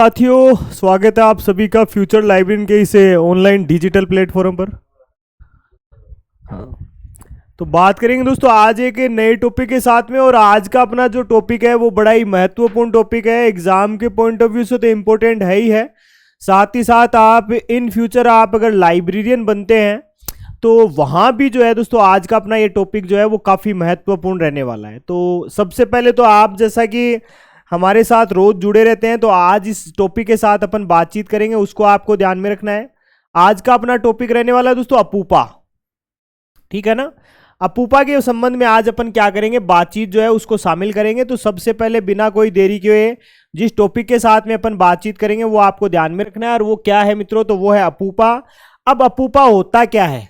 साथियों, स्वागत है आप सभी का फ्यूचर लाइब्रेरी के इस ऑनलाइन डिजिटल प्लेटफॉर्म पर। हाँ, तो बात करेंगे दोस्तों आज एक नए टॉपिक के साथ में। और आज का अपना जो टॉपिक है वो बड़ा ही महत्वपूर्ण टॉपिक है। एग्जाम के पॉइंट ऑफ व्यू से तो इम्पोर्टेंट है ही है, साथ ही साथ आप इन फ्यूचर आप अगर लाइब्रेरियन बनते हैं तो वहाँ भी जो है दोस्तों आज का अपना ये टॉपिक जो है वो काफ़ी महत्वपूर्ण रहने वाला है। तो सबसे पहले तो आप जैसा कि हमारे साथ रोज जुड़े रहते हैं, तो आज इस टॉपिक के साथ अपन बातचीत करेंगे, उसको आपको ध्यान में रखना है। आज का अपना टॉपिक रहने वाला है दोस्तों अपूपा, ठीक है ना। अपूपा के संबंध में आज अपन क्या करेंगे, बातचीत जो है उसको शामिल करेंगे। तो सबसे पहले बिना कोई देरी के जिस टॉपिक के साथ में अपन बातचीत करेंगे वो आपको ध्यान में रखना है, और वो क्या है मित्रों, तो वो है अपूपा। अब अपूपा होता क्या है,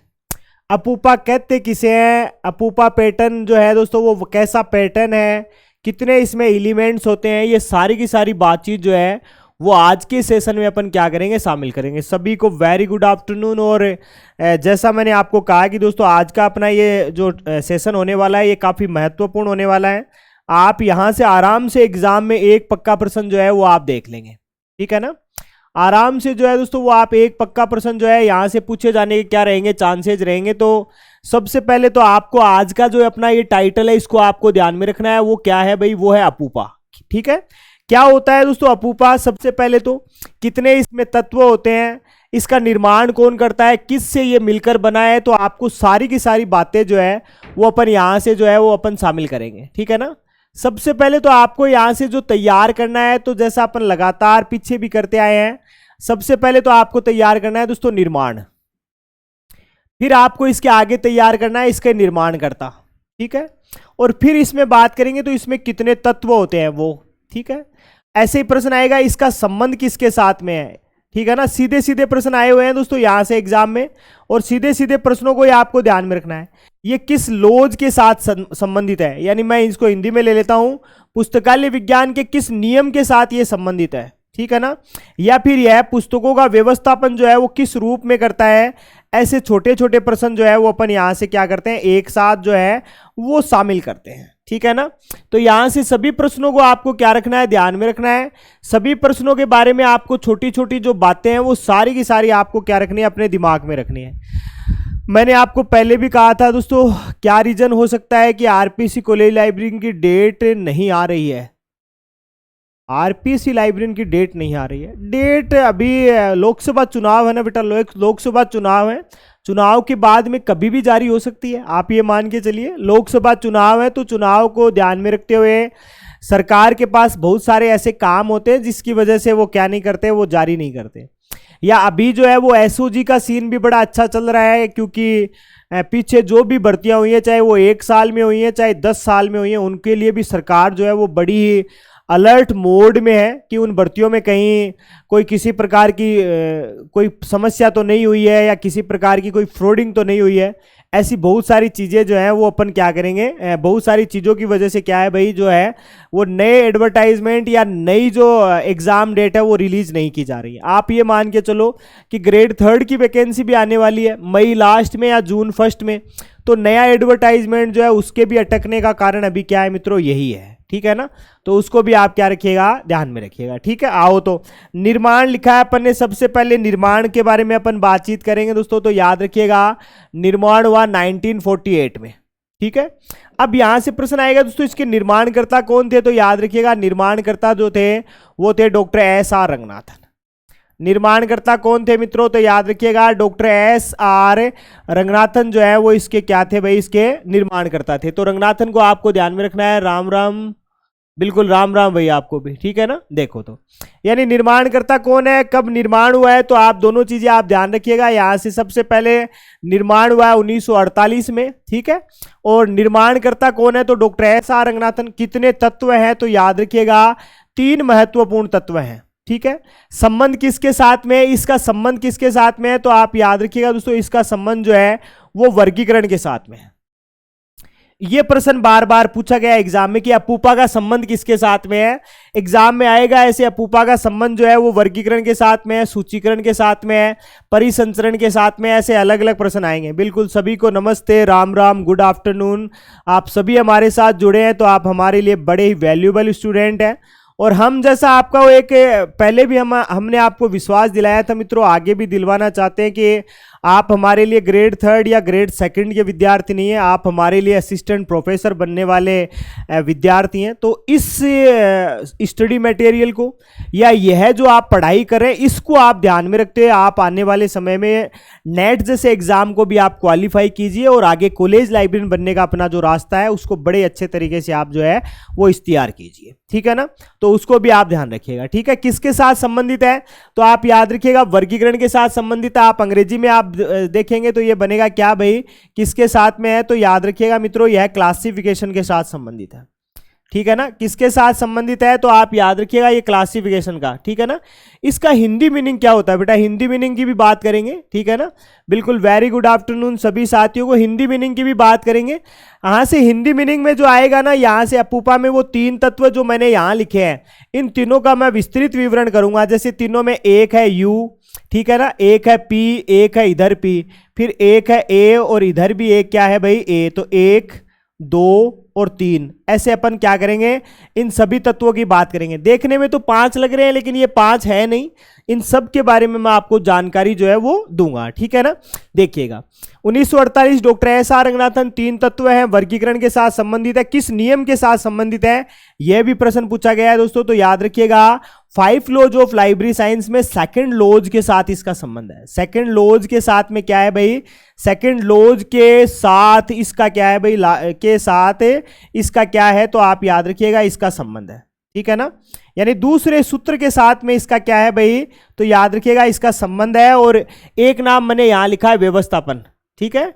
अपूपा कहते किसे हैं, अपूपा पैटर्न जो है दोस्तों वो कैसा पैटर्न है, कितने इसमें एलिमेंट्स होते हैं, ये सारी की सारी बातचीत जो है वो आज के सेशन में अपन क्या करेंगे, शामिल करेंगे। सभी को वेरी गुड आफ्टरनून। और जैसा मैंने आपको कहा कि दोस्तों आज का अपना ये जो सेशन होने वाला है ये काफ़ी महत्वपूर्ण होने वाला है। आप यहाँ से आराम से एग्जाम में एक पक्का प्रश्न जो है वो आप देख लेंगे, ठीक है ना। आराम से जो है दोस्तों वो आप एक पक्का प्रश्न जो है यहाँ से पूछे जाने के क्या रहेंगे, चांसेज रहेंगे। तो सबसे पहले तो आपको आज का जो अपना ये टाइटल है इसको आपको ध्यान में रखना है। वो क्या है भाई, वो है अपूपा, ठीक है। क्या होता है दोस्तों अपूपा, सबसे पहले तो कितने इसमें तत्व होते हैं, इसका निर्माण कौन करता है, किस से ये मिलकर बना है, तो आपको सारी की सारी बातें जो है वो अपन यहाँ से जो है वो अपन शामिल करेंगे, ठीक है ना। सबसे पहले तो आपको यहाँ से जो तैयार करना है, तो जैसा अपन लगातार पीछे भी करते आए हैं, सबसे पहले तो आपको तैयार करना है दोस्तों निर्माण, फिर आपको इसके आगे तैयार करना है इसके निर्माण करता, ठीक है। और फिर इसमें बात करेंगे तो इसमें कितने तत्व होते हैं वो, ठीक है। ऐसे ही प्रश्न आएगा इसका संबंध किसके साथ में है, ठीक है ना। सीधे सीधे प्रश्न आए हुए हैं दोस्तों यहाँ से एग्जाम में, और सीधे सीधे प्रश्नों को ये आपको ध्यान में रखना है। ये किस लॉज के साथ संबंधित है, यानी मैं इसको हिंदी में ले लेता हूं, पुस्तकालय विज्ञान के किस नियम के साथ ये संबंधित है, ठीक है ना। या फिर यह पुस्तकों का व्यवस्थापन जो है वो किस रूप में करता है। ऐसे छोटे छोटे प्रश्न जो है वो अपन यहाँ से क्या करते हैं, एक साथ जो है वो शामिल करते हैं, ठीक है ना। तो यहाँ से सभी प्रश्नों को आपको क्या रखना है, ध्यान में रखना है। सभी प्रश्नों के बारे में आपको छोटी छोटी जो बातें हैं वो सारी की सारी आपको क्या रखनी है, अपने दिमाग में रखनी है। मैंने आपको पहले भी कहा था दोस्तों, क्या रीजन हो सकता है कि आरपीसी कॉलेज लाइब्रेरी की डेट नहीं आ रही है। आरपीसी लाइब्रेरी की डेट नहीं आ रही है, डेट अभी लोकसभा चुनाव है ना बेटा, लोकसभा चुनाव है, चुनाव के बाद में कभी भी जारी हो सकती है। आप ये मान के चलिए लोकसभा चुनाव है, तो चुनाव को ध्यान में रखते हुए सरकार के पास बहुत सारे ऐसे काम होते हैं जिसकी वजह से वो क्या नहीं करते, वो जारी नहीं करते। या अभी जो है वो एसओजी का सीन भी बड़ा अच्छा चल रहा है, क्योंकि पीछे जो भी भर्तियां हुई हैं, चाहे वो 1 साल में हुई हैं चाहे 10 साल में हुई हैं, उनके लिए भी सरकार जो है वो बड़ी ही अलर्ट मोड में है कि उन भर्तियों में कहीं कोई किसी प्रकार की कोई समस्या तो नहीं हुई है, या किसी प्रकार की कोई फ्रॉडिंग तो नहीं हुई है। ऐसी बहुत सारी चीज़ें जो हैं वो अपन क्या करेंगे, बहुत सारी चीज़ों की वजह से क्या है भाई, जो है वो नए एडवर्टाइजमेंट या नई जो एग्ज़ाम डेट है वो रिलीज नहीं की जा रही है। आप ये मान के चलो कि ग्रेड 3 की वैकेंसी भी आने वाली है मई लास्ट में या जून फर्स्ट में, तो नया एडवर्टाइजमेंट जो है उसके भी अटकने का कारण अभी क्या है मित्रों, यही है, ठीक है ना। तो उसको भी आप क्या रखिएगा, ध्यान में रखिएगा, ठीक है। आओ तो निर्माण लिखा है अपन ने, सबसे पहले निर्माण के बारे में अपन बातचीत करेंगे दोस्तों। तो याद रखिएगा निर्माण हुआ 1948 में, ठीक है। अब यहां से प्रश्न आएगा दोस्तों इसके निर्माणकर्ता कौन थे, तो याद रखिएगा निर्माणकर्ता जो थे वो थे डॉक्टर एस.आर. रंगनाथन। निर्माणकर्ता कौन थे मित्रों, तो याद रखिएगा डॉक्टर एस.आर. रंगनाथन जो है वो इसके क्या थे भाई, इसके निर्माणकर्ता थे। तो रंगनाथन को आपको ध्यान में रखना है। राम राम, बिल्कुल राम राम भाई आपको भी, ठीक है ना। देखो तो यानी निर्माणकर्ता कौन है, कब निर्माण हुआ है, तो आप दोनों चीजें आप ध्यान रखिएगा। यहाँ से सबसे पहले निर्माण हुआ है 1948 में, ठीक है। और निर्माणकर्ता कौन है, तो डॉक्टर एस.आर. रंगनाथन। कितने तत्व हैं, तो याद रखिएगा 3 महत्वपूर्ण तत्व हैं, ठीक है। संबंध किसके साथ में है, इसका संबंध किसके साथ में है, तो आप याद रखिएगा दोस्तों इसका संबंध जो है वो वर्गीकरण के साथ में है। ये प्रश्न बार बार पूछा गया एग्जाम में कि अपूपा का संबंध किसके साथ में है। एग्जाम में आएगा ऐसे, अपूपा का संबंध जो है वो वर्गीकरण के साथ में है, सूचीकरण के साथ में है, परिसंचरण के साथ में, ऐसे अलग अलग प्रश्न आएंगे। बिल्कुल सभी को नमस्ते, राम राम, गुड आफ्टरनून। आप सभी हमारे साथ जुड़े हैं तो आप हमारे लिए बड़े ही वैल्यूएबल स्टूडेंट हैं। और हम जैसा आपका वो एक पहले भी हमने आपको विश्वास दिलाया था मित्रों, आगे भी दिलवाना चाहते हैं कि आप हमारे लिए ग्रेड 3 या ग्रेड 2 के विद्यार्थी नहीं है, आप हमारे लिए असिस्टेंट प्रोफेसर बनने वाले विद्यार्थी हैं। तो इस स्टडी मटेरियल को या यह जो आप पढ़ाई कर रहे हैं इसको आप ध्यान में रखते हुए आप आने वाले समय में नेट जैसे एग्जाम को भी आप क्वालिफाई कीजिए और आगे कॉलेज लाइब्रेरियन बनने का अपना जो रास्ता है उसको बड़े अच्छे तरीके से आप जो है वो इख्तियार कीजिए, ठीक है ना। तो उसको भी आप ध्यान रखिएगा, ठीक है। किसके साथ संबंधित है तो आप याद रखिएगा वर्गीकरण के साथ संबंधित है। आप अंग्रेजी में आप देखेंगे तो ये बनेगा क्या भाई, किसके साथ में है, तो याद रखिएगा मित्रों यह क्लासिफिकेशन के साथ संबंधित है, ठीक है ना। किसके साथ संबंधित है तो आप याद रखिएगा ये क्लासिफिकेशन का, ठीक है ना। इसका हिंदी मीनिंग क्या होता है बेटा, हिंदी मीनिंग की भी बात करेंगे, ठीक है ना। बिल्कुल, वेरी गुड आफ्टरनून सभी साथियों को, हिंदी मीनिंग की भी बात करेंगे। यहाँ से हिंदी मीनिंग में जो आएगा ना, यहाँ से अपूपा में वो 3 तत्व जो मैंने यहाँ लिखे हैं इन तीनों का मैं विस्तृत विवरण करूंगा। जैसे तीनों में एक है यू, ठीक है ना, एक है पी, एक है इधर पी, फिर एक है ए और इधर भी एक क्या है भाई ए। तो 1 2 और 3 ऐसे अपन क्या करेंगे, इन सभी तत्वों की बात करेंगे। देखने में तो 5 लग रहे हैं लेकिन ये 5 है नहीं, इन सब के बारे में मैं आपको जानकारी जो है वो दूंगा, ठीक है ना। देखिएगा 1948 डॉक्टर एस आर रंगनाथन, 3 तत्व हैं, वर्गीकरण के साथ संबंधित है, किस नियम के साथ संबंधित है यह भी प्रश्न पूछा गया है दोस्तों। तो याद रखिएगा 5 लॉज ऑफ लाइब्रेरी साइंस में सेकंड लॉज के साथ इसका संबंध है। सेकंड लॉज के साथ में क्या है भाई, सेकंड लॉज के साथ इसका क्या है भाई, के साथ इसका क्या है तो आप याद रखिएगा इसका संबंध है, ठीक है ना। यानी दूसरे सूत्र के साथ में इसका क्या है भाई, तो याद रखिएगा इसका संबंध है। और एक नाम मैंने यहां लिखा है व्यवस्थापन, ठीक है।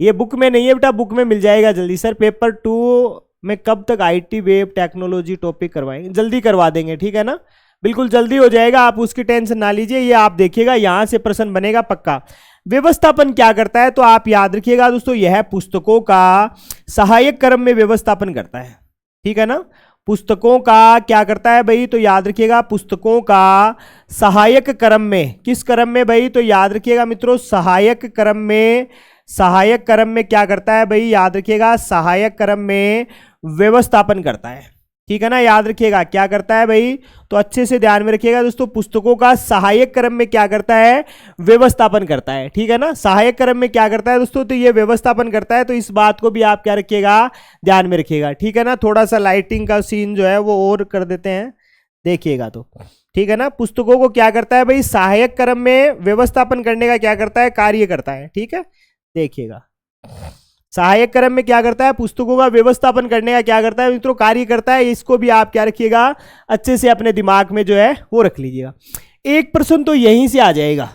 ये बुक में नहीं है बेटा, बुक में मिल जाएगा जल्दी। सर पेपर 2 में कब तक आईटी वेब टेक्नोलॉजी टॉपिक करवाएंगे, जल्दी करवा देंगे, ठीक है ना, बिल्कुल जल्दी हो जाएगा, आप उसकी टेंशन ना लीजिए। ये आप देखिएगा यहां से प्रश्न बनेगा पक्का। व्यवस्थापन क्या करता है तो आप याद रखिएगा दोस्तों, यह पुस्तकों का सहायक क्रम में व्यवस्थापन करता है, ठीक है ना। पुस्तकों का क्या करता है भाई, तो याद रखिएगा पुस्तकों का सहायक क्रम में, किस क्रम में भाई, तो याद रखिएगा मित्रों सहायक क्रम में। सहायक क्रम में क्या करता है भाई, याद रखिएगा सहायक क्रम में व्यवस्थापन करता है, ठीक है ना। याद रखिएगा क्या करता है भाई, तो अच्छे से ध्यान में रखिएगा दोस्तों, पुस्तकों का सहायक क्रम में क्या करता है, व्यवस्थापन करता है, ठीक है ना। सहायक क्रम में क्या करता है दोस्तों, तो ये व्यवस्थापन करता है। तो इस बात को भी आप क्या रखिएगा, ध्यान में रखिएगा, ठीक है ना। थोड़ा सा लाइटिंग का सीन जो है वो और कर देते हैं, देखिएगा तो, ठीक है ना। पुस्तकों को क्या करता है भाई, सहायक क्रम में व्यवस्थापन करने का क्या करता है, कार्य करता है, ठीक है। देखिएगा सहायक क्रम में क्या करता है, पुस्तकों का व्यवस्थापन करने का क्या करता है मित्रों, कार्य करता है। इसको भी आप क्या रखिएगा, अच्छे से अपने दिमाग में जो है वो रख लीजिएगा। एक प्रश्न तो यहीं से आ जाएगा,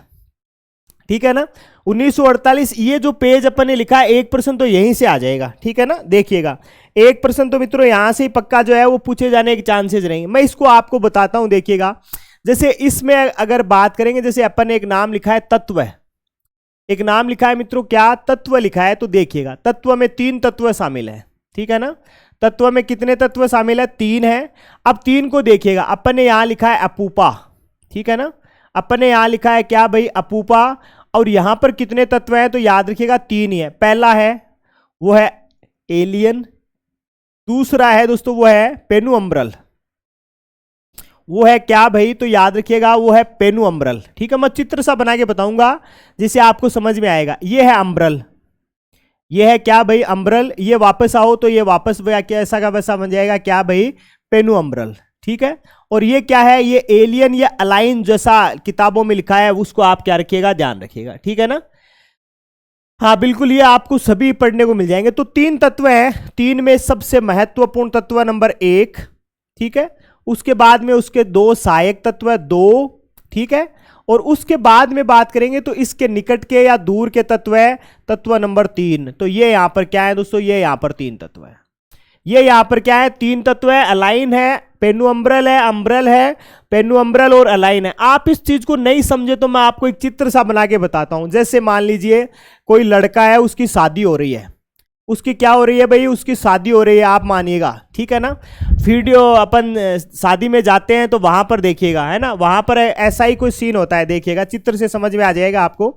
ठीक है ना। 1948 ये जो पेज अपन ने लिखा है, एक प्रश्न तो यहीं से आ जाएगा, ठीक है ना। देखिएगा एक प्रश्न तो मित्रों यहां से ही पक्का जो है वो पूछे जाने के चांसेस रहेंगे। मैं इसको आपको बताता हूं, देखिएगा। जैसे इसमें अगर बात करेंगे, जैसे अपन ने एक नाम लिखा है तत्व, एक नाम लिखा है मित्रों क्या, तत्व लिखा है। तो देखिएगा तत्व में 3 तत्व शामिल है, ठीक है ना। तत्व में कितने तत्व शामिल है, 3 है। अब 3 को देखिएगा, अपन ने यहां लिखा है अपूपा, ठीक है ना। अपन ने यहां लिखा है क्या भाई, अपूपा। और यहां पर कितने तत्व हैं तो याद रखिएगा 3 ही है। पहला है वो है एलियन, दूसरा है दोस्तों वो है पेनुअम्ब्रल, वो है क्या भाई, तो याद रखिएगा वो है पेनुअम्ब्रल, ठीक है। मैं चित्र सा बना के बताऊंगा जिससे आपको समझ में आएगा। ये है अम्ब्रल, ये है क्या भाई अम्ब्रल। ये वापस आओ तो ये वापस कैसा का वैसा बन जाएगा क्या भाई, पेनुअम्ब्रल, ठीक है। और ये क्या है, ये एलियन या अलाइन जैसा किताबों में लिखा है, उसको आप क्या रखिएगा, ध्यान रखिएगा, ठीक है ना। हाँ बिल्कुल, ये आपको सभी पढ़ने को मिल जाएंगे। तो 3 तत्व हैं, 3 में सबसे महत्वपूर्ण तत्व नंबर 1, ठीक है। उसके बाद में उसके 2 सहायक तत्व 2, ठीक है। और उसके बाद में बात करेंगे तो इसके निकट के या दूर के तत्व है तत्व नंबर 3। तो ये यहां पर क्या है दोस्तों, ये यहां पर 3 तत्व है। ये यहां पर क्या है, 3 तत्व है, अलाइन है, पेनुअम्ब्रल है, अम्ब्रल है, पेनुअम्ब्रल और अलाइन है। आप इस चीज को नहीं समझे तो मैं आपको एक चित्र सा बना के बताता हूं। जैसे मान लीजिए कोई लड़का है, उसकी शादी हो रही है, उसकी क्या हो रही है भाई, उसकी शादी हो रही है, आप मानिएगा, ठीक है ना। वीडियो अपन शादी में जाते हैं तो वहां पर देखिएगा, है ना, वहां पर ऐसा ही कोई सीन होता है, देखिएगा चित्र से समझ में आ जाएगा आपको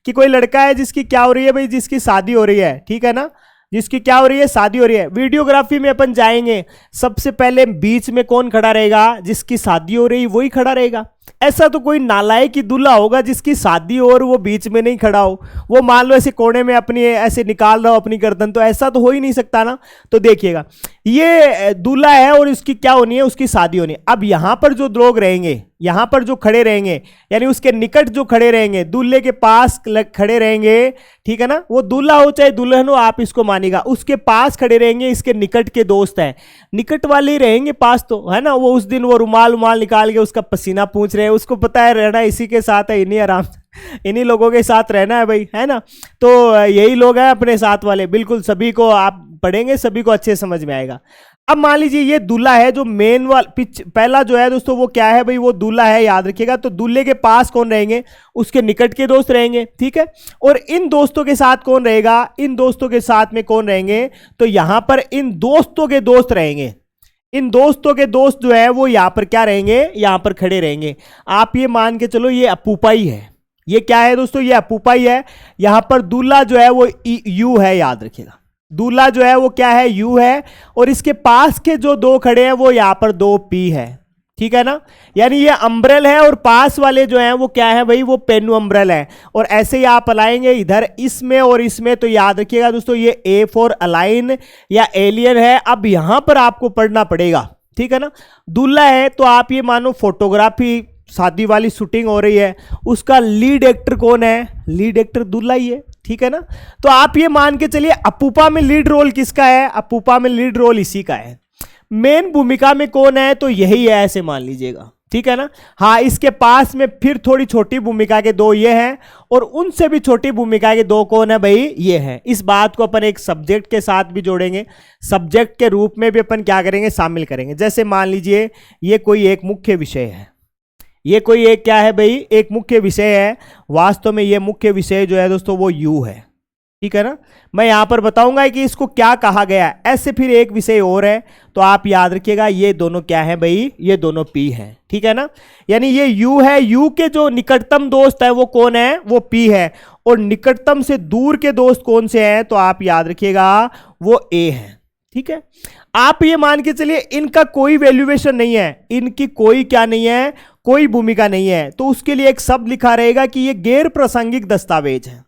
कि कोई लड़का है जिसकी क्या हो रही है भाई, जिसकी शादी हो रही है, ठीक है ना। जिसकी क्या हो रही है, शादी हो रही है। वीडियोग्राफी में अपन जाएंगे, सबसे पहले बीच में कौन खड़ा रहेगा, जिसकी शादी हो रही वही खड़ा रहेगा। ऐसा तो कोई नालायक ही दूल्हा होगा जिसकी शादी हो और वो बीच में नहीं खड़ा हो, वो मान लो ऐसे कोने में अपनी ऐसे निकाल रहा हो अपनी गर्दन, तो ऐसा तो हो ही नहीं सकता ना। तो देखिएगा ये दूल्हा है और इसकी क्या होनी है, उसकी शादी होनी है। अब यहां पर जो लोग रहेंगे, यहां पर जो खड़े रहेंगे, यानी उसके निकट जो खड़े रहेंगे, दूल्हे के पास खड़े रहेंगे, ठीक है ना, वो दूल्हा हो चाहे दुल्हन हो, आप इसको मानिएगा, उसके पास खड़े रहेंगे, इसके निकट के दोस्त हैं, निकट वाले ही रहेंगे पास, तो है ना। वो उस दिन वो रुमाल निकाल के उसका पसीना पूछ रहे हैं, उसको पता है रहना इसी के साथ है, इन्हीं आराम इन्हीं लोगों के साथ रहना है भाई, है ना। तो यही लोग हैं अपने साथ वाले, बिल्कुल सभी को आप पढ़ेंगे, सभी को अच्छे समझ में आएगा। अब मान लीजिए ये दूल्हा है, जो मेन पहला जो है दोस्तों वो क्या है भाई, वो दूल्हा है, याद रखिएगा। तो दूल्हे के पास कौन रहेंगे, उसके निकट के दोस्त रहेंगे, ठीक है। और इन दोस्तों के साथ कौन रहेगा, इन दोस्तों के साथ में कौन रहेंगे, तो यहां पर इन दोस्तों के दोस्त रहेंगे। इन दोस्तों के दोस्त जो है वो यहां पर क्या रहेंगे, यहां पर खड़े रहेंगे। आप ये मान के चलो ये अपूपा ही है, ये क्या है दोस्तों, ये अपूपा ही है। यहां पर दूल्हा जो है वो यू है, याद रखिएगा, दूल्हा जो है वो क्या है, यू है। और इसके पास के जो दो खड़े हैं वो यहां पर दो पी है, ठीक है ना। यानी ये अम्ब्रेल है और पास वाले जो हैं वो क्या है भाई, वो पेनु अम्ब्रेल है। और ऐसे ही आप अलाएंगे इधर इसमें और इसमें, तो याद रखिएगा दोस्तों ये ए फॉर अलाइन या एलियन है। अब यहां पर आपको पढ़ना पड़ेगा, ठीक है ना। दूल्हा है तो आप ये मानो फोटोग्राफी शादी वाली शूटिंग हो रही है, उसका लीड एक्टर कौन है, लीड एक्टर दूल्हा ही है, ठीक है ना। तो आप ये मान के चलिए अपूपा में लीड रोल किसका है, अपूपा में लीड रोल इसी का है। मेन भूमिका में कौन है, तो यही है, ऐसे मान लीजिएगा, ठीक है ना। हाँ, इसके पास में फिर थोड़ी छोटी भूमिका के दो ये हैं, और उनसे भी छोटी भूमिका के दो कौन है भाई, ये हैं। इस बात को अपन एक सब्जेक्ट के साथ भी जोड़ेंगे, सब्जेक्ट के रूप में भी अपन क्या करेंगे, शामिल करेंगे। जैसे मान लीजिए ये कोई एक मुख्य विषय है, ये कोई एक क्या है भाई, एक मुख्य विषय है। वास्तव में ये मुख्य विषय जो है दोस्तों वो यू है, ठीक है ना। मैं यहां पर बताऊंगा कि इसको क्या कहा गया है। ऐसे फिर एक विषय और है, तो आप याद रखिएगा ये दोनों क्या है भाई, ये दोनों पी है, ठीक है ना। यानी ये यू है, यू के जो निकटतम दोस्त है वो कौन है, वो पी है। और निकटतम से दूर के दोस्त कौन से हैं, तो आप याद रखिएगा वो ए है, ठीक है। आप ये मान के चलिए इनका कोई वैल्यूएशन नहीं है, इनकी कोई क्या नहीं है, कोई भूमिका नहीं है। तो उसके लिए एक शब्द लिखा रहेगा कि ये गैर प्रासंगिक दस्तावेज है।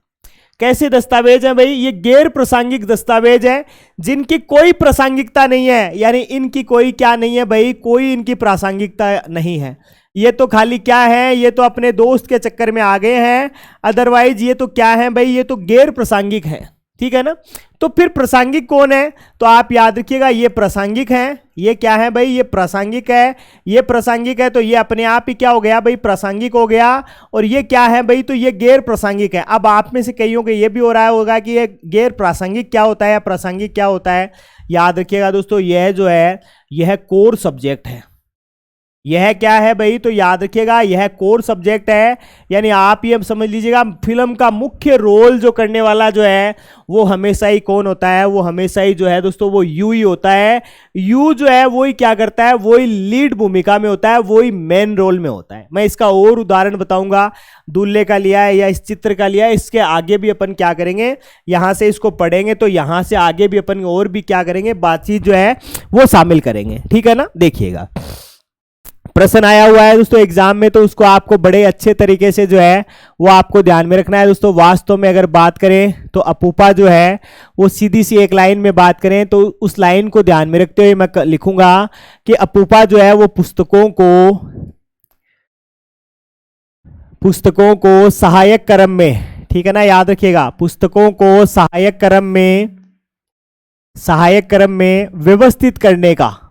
कैसे दस्तावेज है भाई, ये गैर प्रासंगिक दस्तावेज है जिनकी कोई प्रासंगिकता नहीं है, यानी इनकी कोई क्या नहीं है भाई, कोई इनकी प्रासंगिकता नहीं है। ये तो खाली क्या है, ये तो अपने दोस्त के चक्कर में आ गए हैं, अदरवाइज ये तो क्या है भाई, ये तो गैर प्रासंगिक है, ठीक है ना। तो फिर प्रासंगिक कौन है, तो आप याद रखिएगा ये प्रासंगिक है, ये क्या है भाई, ये प्रासंगिक है, ये प्रासंगिक है। तो ये अपने आप ही क्या हो गया भाई, प्रासंगिक हो गया। और ये क्या है भाई, तो ये गैर प्रासंगिक है। अब आप में से कईयों को ये भी हो रहा होगा कि ये गैर प्रासंगिक क्या होता है या प्रासंगिक क्या होता है। याद रखिएगा दोस्तों यह जो है यह कोर सब्जेक्ट है। यह क्या है भाई, तो याद रखिएगा यह कोर सब्जेक्ट है। यानी आप ये समझ लीजिएगा फिल्म का मुख्य रोल जो करने वाला जो है वो हमेशा ही कौन होता है, वो हमेशा ही जो है दोस्तों वो यू ही होता है। यू जो है वो ही क्या करता है, वो ही लीड भूमिका में होता है, वो ही मेन रोल में होता है। मैं इसका और उदाहरण बताऊंगा, दूल्हे का लिया है या इस चित्र का लिया है, इसके आगे भी अपन क्या करेंगे, यहां से इसको पढ़ेंगे तो यहां से आगे भी अपन और भी क्या करेंगे, बातचीत जो है वो शामिल करेंगे, ठीक है ना। देखिएगा प्रश्न आया हुआ है दोस्तों एग्जाम में, तो उसको आपको बड़े अच्छे तरीके से जो है वो आपको ध्यान में रखना है दोस्तों। वास्तव में अगर बात करें तो अपूपा जो है वो सीधी सी एक लाइन में बात करें तो उस लाइन को ध्यान में रखते हुए मैं लिखूंगा कि अपूपा जो है वो पुस्तकों को सहायक क्रम में, ठीक है ना, याद रखिएगा पुस्तकों को सहायक क्रम में व्यवस्थित करने का,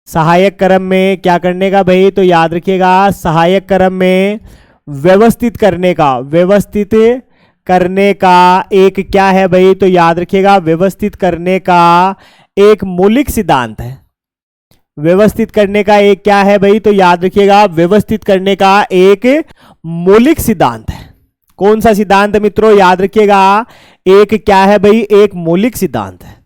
सहायक क्रम में क्या करने का भाई, तो याद रखिएगा सहायक क्रम में व्यवस्थित करने का एक क्या है भाई, तो याद रखिएगा व्यवस्थित करने का एक मौलिक सिद्धांत है। व्यवस्थित करने का एक क्या है भाई, तो याद रखिएगा व्यवस्थित करने का एक मौलिक सिद्धांत है। कौन सा सिद्धांत है मित्रों, याद रखिएगा एक क्या है भाई, एक मौलिक सिद्धांत है।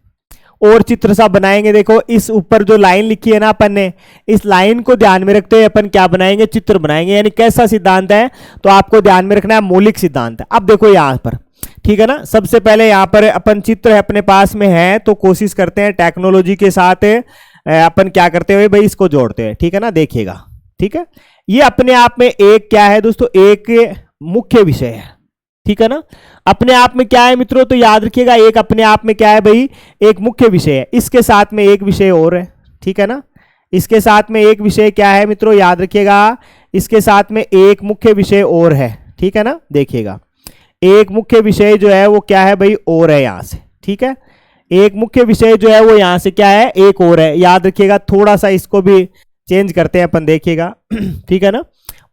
और चित्र सा बनाएंगे, देखो इस ऊपर जो लाइन लिखी है ना अपन ने, इस लाइन को ध्यान में रखते हुए अपन क्या बनाएंगे, चित्र बनाएंगे। यानी कैसा सिद्धांत है, तो आपको ध्यान में रखना है मौलिक सिद्धांत है। अब देखो यहां पर ठीक है ना। सबसे पहले यहाँ पर अपन चित्र है अपने पास में है, तो कोशिश करते हैं टेक्नोलॉजी के साथ अपन क्या करते हुए भाई इसको जोड़ते हैं, ठीक है ना। देखिएगा, ठीक है, ये अपने आप में एक क्या है दोस्तों, एक मुख्य विषय है, ठीक है ना। अपने आप में क्या है मित्रों, तो याद रखिएगा एक अपने आप में क्या है भाई, एक मुख्य विषय है। इसके साथ में एक विषय और है, ठीक है ना। इसके साथ में एक विषय क्या है मित्रों, याद रखिएगा, इसके साथ में एक मुख्य विषय और है, ठीक है ना। देखिएगा एक मुख्य विषय जो है वो क्या है भाई, और है यहां से, ठीक है। एक मुख्य विषय जो है वो यहां से क्या है, एक और है। याद रखिएगा, थोड़ा सा इसको भी चेंज करते हैं अपन, देखिएगा ठीक है ना।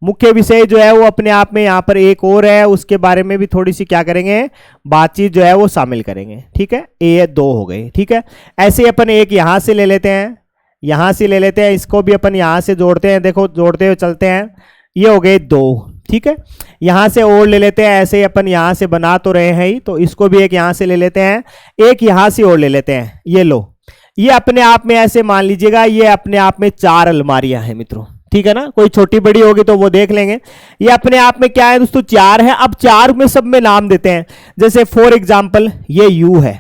मुख्य विषय जो है वो अपने आप में यहाँ पर एक और है, उसके बारे में भी थोड़ी सी क्या करेंगे, बातचीत जो है वो शामिल करेंगे, ठीक है। ये दो हो गई, ठीक है। ऐसे अपन एक यहां से ले लेते हैं, यहां से ले लेते हैं, इसको भी अपन यहां से जोड़ते हैं, देखो जोड़ते हुए चलते हैं, ये हो गए दो, ठीक है। यहां से और ले लेते हैं, ऐसे ही अपन यहां से बना तो रहे हैं ही, तो इसको भी एक यहां से ले लेते हैं, एक यहां से और ले लेते हैं, ये लो। ये अपने आप में ऐसे मान लीजिएगा, ये अपने आप में 4 अलमारियां हैं मित्रों, ठीक है ना। कोई छोटी बड़ी होगी तो वो देख लेंगे। ये अपने आप में क्या है दोस्तों, 4 है। अब 4 में सब में नाम देते हैं, जैसे फॉर एग्जाम्पल ये यू है,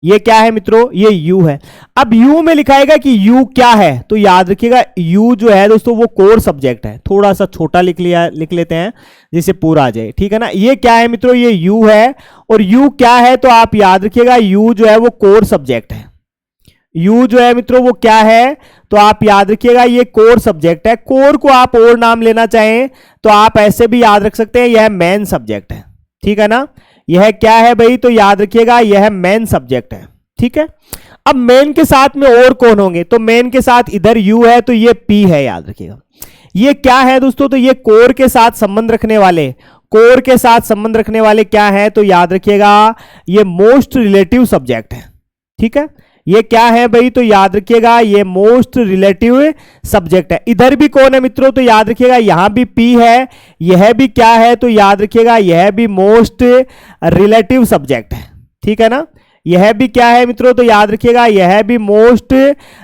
ये क्या है मित्रों, ये यू है। अब यू में लिखाएगा कि यू क्या है, तो याद रखिएगा यू जो है दोस्तों वो कोर सब्जेक्ट है। थोड़ा सा छोटा लिख लेते हैं जिससे पूरा आ जाए, ठीक है ना। ये क्या है मित्रों, ये यू है, और यू क्या है, तो आप याद रखिएगा यू जो है वो कोर सब्जेक्ट है। यू जो है मित्रों वो क्या है, तो आप याद रखिएगा ये कोर सब्जेक्ट है। कोर को आप और नाम लेना चाहें तो आप ऐसे भी याद रख सकते हैं, यह मेन सब्जेक्ट है, ठीक है ना। यह क्या है भाई, तो याद रखिएगा यह मेन सब्जेक्ट है, ठीक है। अब मेन के साथ में और कौन होंगे, तो मेन के साथ इधर यू है, तो ये पी है, याद रखिएगा। ये क्या है दोस्तों, तो ये कोर के साथ संबंध रखने वाले, कोर के साथ संबंध रखने वाले क्या है, तो याद रखिएगा ये मोस्ट रिलेटिव सब्जेक्ट है, ठीक है। ये क्या है भाई, तो याद रखिएगा ये मोस्ट रिलेटिव सब्जेक्ट है। इधर भी कौन है मित्रों, तो याद रखिएगा यहां भी पी है, यह भी क्या है, तो याद रखिएगा यह भी मोस्ट रिलेटिव सब्जेक्ट है, ठीक है ना। यह भी क्या है मित्रों, तो याद रखिएगा यह भी मोस्ट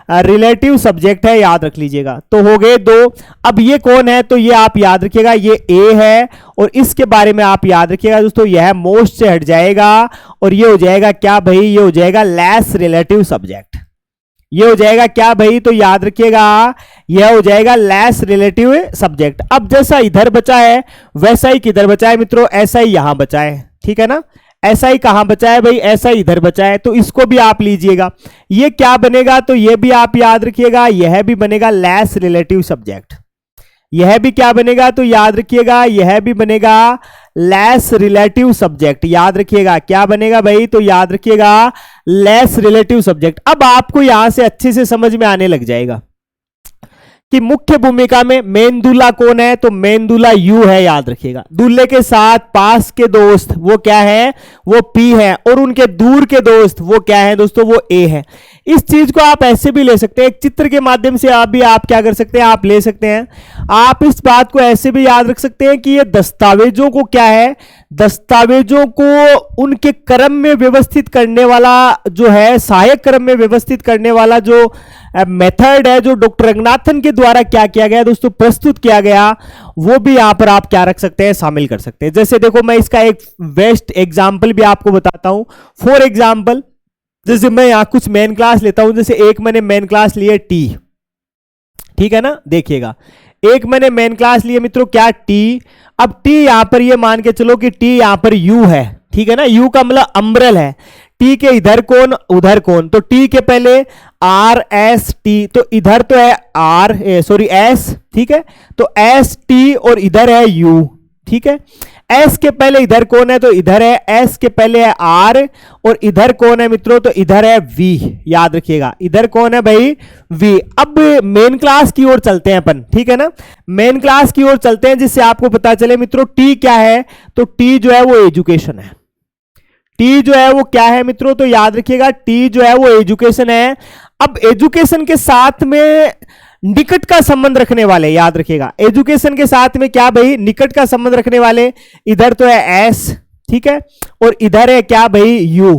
रिलेटिव सब्जेक्ट है, याद रख लीजिएगा। तो हो गए 2। अब ये कौन है, तो ये आप याद रखिएगा ये ए है, और इसके बारे में आप याद रखिएगा दोस्तों यह मोस्ट से हट जाएगा, और ये हो जाएगा क्या भाई, ये हो जाएगा लेस रिलेटिव सब्जेक्ट। ये हो जाएगा क्या भाई, तो याद रखिएगा यह हो जाएगा लेस रिलेटिव सब्जेक्ट। अब जैसा इधर बचा है वैसा ही किधर बचा है मित्रों, ऐसा ही यहां बचा है, ठीक है ना। ऐसा ही कहां बचा है भाई, ऐसा ही इधर बचा है, तो इसको भी आप लीजिएगा। ये क्या बनेगा, तो ये भी आप याद रखिएगा यह भी बनेगा लेस रिलेटिव सब्जेक्ट। यह भी क्या बनेगा, तो याद रखिएगा यह भी बनेगा लेस रिलेटिव सब्जेक्ट। याद रखिएगा क्या बनेगा भाई, तो याद रखिएगा लेस रिलेटिव सब्जेक्ट। अब आपको यहां से अच्छे से समझ में आने लग जाएगा कि मुख्य भूमिका में मेन दूल्हा कौन है, तो मेन दूल्हा यू है, याद रखिएगा। दूल्हे के साथ पास के दोस्त वो क्या है, वो पी है, और उनके दूर के दोस्त वो क्या है दोस्तों, वो ए है। इस चीज को आप ऐसे भी ले सकते हैं, एक चित्र के माध्यम से आप क्या कर सकते हैं, आप ले सकते हैं। आप इस बात को ऐसे भी याद रख सकते हैं कि ये दस्तावेजों को क्या है, दस्तावेजों को उनके क्रम में व्यवस्थित करने वाला जो है, सहायक क्रम में व्यवस्थित करने वाला जो मेथड है, जो डॉक्टर रंगनाथन के द्वारा क्या किया गया दोस्तों, प्रस्तुत किया गया, वो भी यहां पर आप क्या रख सकते हैं, शामिल कर सकते हैं। जैसे देखो मैं इसका एक बेस्ट एग्जांपल भी आपको बताता हूं। फॉर एग्जांपल जैसे मैं यहां कुछ मेन क्लास लेता हूं, जैसे एक मैंने मेन क्लास लिए टी, ठीक है ना। देखिएगा एक मैंने मेन क्लास लिए मित्रों क्या, टी। अब टी यहां पर ये मान के चलो कि टी यहां पर यू है, ठीक है ना। यू का मतलब अम्ब्रेल है। टी के इधर कौन उधर कौन, तो टी के पहले आर एस टी, तो इधर तो है आर सॉरी एस, ठीक है। तो एस टी और इधर है यू, ठीक है। एस के पहले इधर कौन है, तो इधर है एस के पहले है आर, और इधर कौन है मित्रों, तो इधर है वी। याद रखिएगा इधर कौन है भाई, वी। अब मेन क्लास की ओर चलते हैं अपन, ठीक है ना। मेन क्लास की ओर चलते हैं जिससे आपको पता चले मित्रों टी क्या है, तो टी जो है वो एजुकेशन है। टी जो है वो क्या है मित्रों, तो याद रखिएगा टी जो है वो एजुकेशन है। अब एजुकेशन के साथ में निकट का संबंध रखने वाले, याद रखिएगा एजुकेशन के साथ में क्या भाई, निकट का संबंध रखने वाले, इधर तो है एस, ठीक है, और इधर है क्या भाई यू।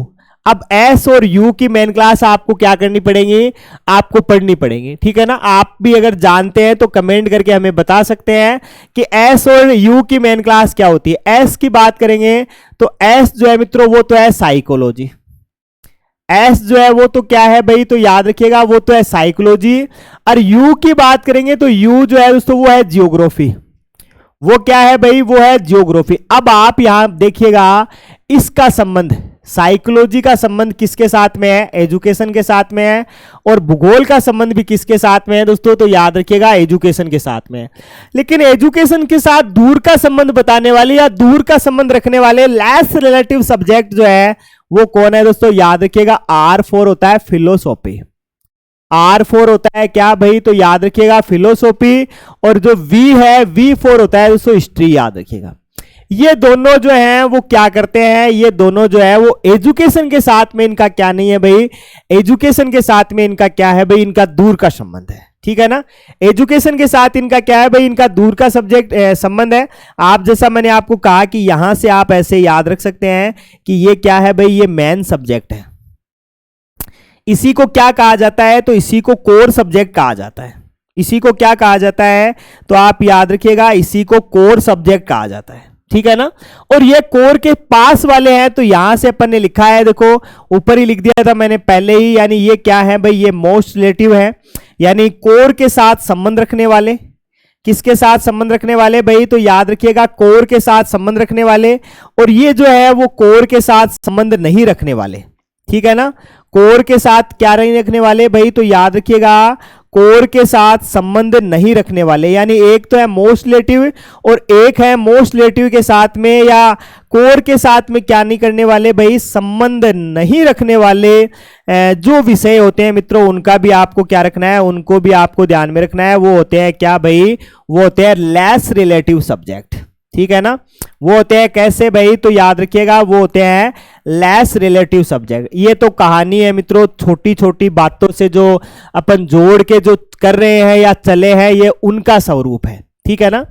अब एस और यू की मेन क्लास आपको क्या करनी पड़ेगी, आपको पढ़नी पड़ेगी, ठीक है ना। आप भी अगर जानते हैं तो कमेंट करके हमें बता सकते हैं कि एस और यू की मेन क्लास क्या होती है। एस की बात करेंगे तो एस जो है मित्रों वो तो है साइकोलॉजी, एस जो है वो तो क्या है भाई, तो याद रखिएगा वो तो है साइकोलॉजी। और यू की बात करेंगे तो यू जो है दोस्तों वो है जियोग्राफी, वो क्या है भाई, वो है जियोग्राफी। अब आप यहां देखिएगा इसका संबंध, साइकोलॉजी का संबंध किसके साथ में है, एजुकेशन के साथ में है, और भूगोल का संबंध भी किसके साथ में है दोस्तों, तो याद रखिएगा एजुकेशन के साथ में है। लेकिन एजुकेशन के साथ दूर का संबंध बताने वाले या दूर का संबंध रखने वाले लेस रिलेटिव सब्जेक्ट जो है वो कौन है दोस्तों, याद रखिएगा R4 होता है फिलोसॉफी, R4 होता है क्या भाई, तो याद रखिएगा फिलोसॉफी। और जो V है V4 होता है दोस्तों हिस्ट्री, याद रखिएगा। ये दोनों जो हैं वो क्या करते हैं, ये दोनों जो है वो एजुकेशन के साथ में इनका क्या नहीं है भाई, एजुकेशन के साथ में इनका क्या है भाई, इनका दूर का संबंध है, ठीक है ना। एजुकेशन के साथ इनका क्या है भाई, इनका दूर का सब्जेक्ट संबंध है। आप जैसा मैंने आपको कहा कि यहां से आप ऐसे याद रख सकते हैं कि ये क्या है भाई, ये मेन सब्जेक्ट है। इसी को क्या कहा जाता है, तो इसी को कोर सब्जेक्ट कहा जाता है। इसी को क्या कहा जाता है, तो आप याद रखिएगा इसी को कोर सब्जेक्ट कहा जाता है, ठीक है ना। और ये कोर के पास वाले हैं, तो यहां से अपन ने लिखा है, देखो ऊपर ही लिख दिया था मैंने पहले ही, यानी ये क्या है भाई, ये मोस्ट रिलेटिव है, यानी कोर के साथ संबंध रखने वाले। किसके साथ संबंध रखने वाले भाई, तो याद रखिएगा कोर के साथ संबंध रखने वाले। और ये जो है वो कोर के साथ संबंध नहीं रखने वाले, ठीक है ना। कोर के साथ क्या नहीं रखने वाले भाई, तो याद रखिएगा कोर के साथ संबंध नहीं रखने वाले, यानी एक तो है मोस्ट रिलेटिव और एक है मोस्ट रिलेटिव के साथ में या कोर के साथ में क्या नहीं करने वाले भाई, संबंध नहीं रखने वाले जो विषय होते हैं मित्रों, उनका भी आपको क्या रखना है, उनको भी आपको ध्यान में रखना है। वो होते हैं क्या भाई, वो होते हैं लेस रिलेटिव सब्जेक्ट, ठीक है ना। वो होते हैं कैसे भाई, तो याद रखिएगा वो होते हैं लेस रिलेटिव सब्जेक्ट। ये तो कहानी है मित्रों, छोटी छोटी बातों से जो अपन जोड़ के जो कर रहे हैं या चले हैं, ये उनका स्वरूप है, ठीक है ना।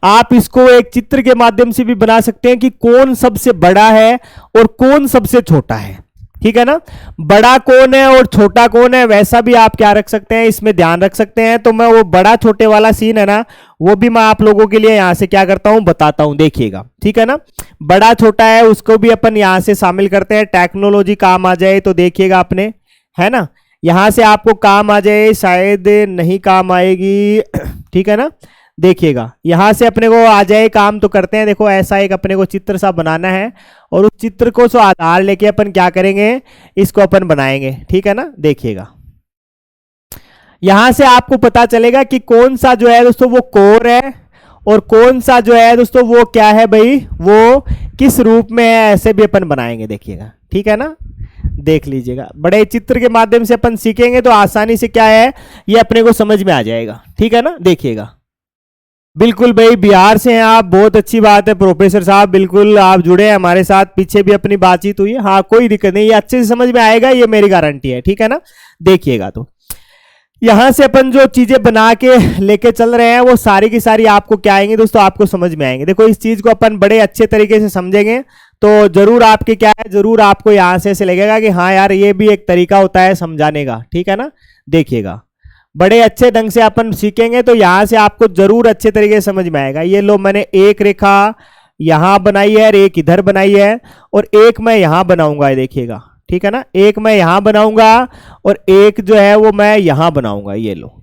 आप इसको एक चित्र के माध्यम से भी बना सकते हैं कि कौन सबसे बड़ा है और कौन सबसे छोटा है, ठीक है ना। बड़ा कौन है और छोटा कौन है, वैसा भी आप क्या रख सकते हैं, इसमें ध्यान रख सकते हैं। तो मैं वो बड़ा छोटे वाला सीन है ना, वो भी मैं आप लोगों के लिए यहां से क्या करता हूं, बताता हूं, देखिएगा, ठीक है ना। बड़ा छोटा है उसको भी अपन यहां से शामिल करते हैं, टेक्नोलॉजी काम आ जाए तो देखिएगा अपने, है ना। यहां से आपको काम आ जाए, शायद नहीं काम आएगी, ठीक है ना। देखिएगा यहां से अपने को आ जाए, काम तो करते हैं। देखो ऐसा एक अपने को चित्र सा बनाना है और उस चित्र को सो आधार लेके अपन क्या करेंगे, इसको अपन बनाएंगे, ठीक है ना। देखिएगा यहां से आपको पता चलेगा कि कौन सा जो है दोस्तों वो कोर है और कौन सा जो है दोस्तों वो क्या है भाई, वो किस रूप में है, ऐसे भी अपन बनाएंगे, देखिएगा, ठीक है ना। देख लीजिएगा, बड़े चित्र के माध्यम से अपन सीखेंगे तो आसानी से क्या है ये अपने को समझ में आ जाएगा, ठीक है ना। देखिएगा बिल्कुल भाई, बिहार से हैं आप, बहुत अच्छी बात है प्रोफेसर साहब, बिल्कुल आप जुड़े हैं हमारे साथ, पीछे भी अपनी बातचीत हुई है, हाँ कोई दिक्कत नहीं, ये अच्छे से समझ में आएगा, ये मेरी गारंटी है, ठीक है ना। देखिएगा तो यहां से अपन जो चीजें बना के लेके चल रहे हैं वो सारी की सारी आपको क्या आएंगे दोस्तों, आपको समझ में आएंगे। देखो इस चीज को अपन बड़े अच्छे तरीके से समझेंगे तो जरूर आपके क्या है, जरूर आपको यहां से ऐसे लगेगा कि हाँ यार ये भी एक तरीका होता है समझाने का, ठीक है ना। देखिएगा बड़े अच्छे ढंग से अपन सीखेंगे तो यहां से आपको जरूर अच्छे तरीके से समझ में आएगा। ये लो मैंने एक रेखा यहां बनाई है और एक इधर बनाई है और एक मैं यहां बनाऊंगा, देखिएगा, ठीक है ना। एक मैं यहां बनाऊंगा और एक जो है वो मैं यहां बनाऊंगा, ये लो,